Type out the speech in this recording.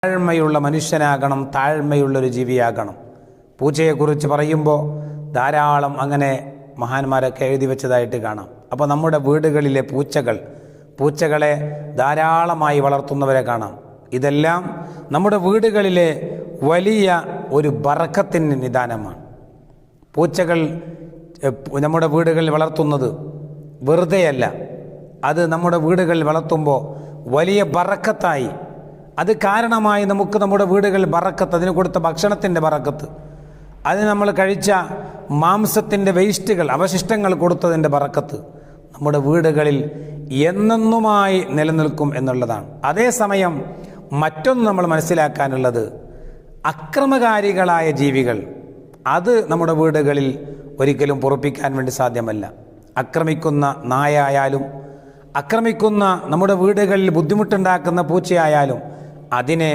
താഴ്മയുള്ള മനുഷ്യനാകണം, താഴ്മയുള്ളൊരു ജീവിയാകണം. പൂച്ചയെക്കുറിച്ച് പറയുമ്പോൾ ധാരാളം അങ്ങനെ മഹാന്മാരൊക്കെ എഴുതി വെച്ചതായിട്ട് കാണാം. അപ്പോൾ നമ്മുടെ വീടുകളിലെ പൂച്ചകളെ ധാരാളമായി വളർത്തുന്നവരെ കാണാം. ഇതെല്ലാം നമ്മുടെ വീടുകളിലെ വലിയ ഒരു ബറക്കത്തിന് നിദാനമാണ്. പൂച്ചകൾ നമ്മുടെ വീടുകളിൽ വളർത്തുന്നത് വെറുതെയല്ല. അത് നമ്മുടെ വീടുകളിൽ വളർത്തുമ്പോൾ വലിയ ബറക്കത്തായി, അത് കാരണമായി നമുക്ക് നമ്മുടെ വീടുകളിൽ ബറക്കത്ത്, അതിന് കൊടുത്ത ഭക്ഷണത്തിൻ്റെ ബറക്കത്ത്, അതിന് നമ്മൾ കഴിച്ച മാംസത്തിൻ്റെ വേസ്റ്റുകൾ, അവശിഷ്ടങ്ങൾ കൊടുത്തതിൻ്റെ ബറക്കത്ത് നമ്മുടെ വീടുകളിൽ എന്നെന്നുമായി നിലനിൽക്കും എന്നുള്ളതാണ്. അതേസമയം മറ്റൊന്ന് നമ്മൾ മനസ്സിലാക്കാനുള്ളത്, അക്രമകാരികളായ ജീവികൾ അത് നമ്മുടെ വീടുകളിൽ ഒരിക്കലും പൊറുപ്പിക്കാൻ വേണ്ടി സാധ്യമല്ല. ആക്രമിക്കുന്ന നായായാലും, ആക്രമിക്കുന്ന നമ്മുടെ വീടുകളിൽ ബുദ്ധിമുട്ടുണ്ടാക്കുന്ന പൂച്ചയായാലും അതിനെ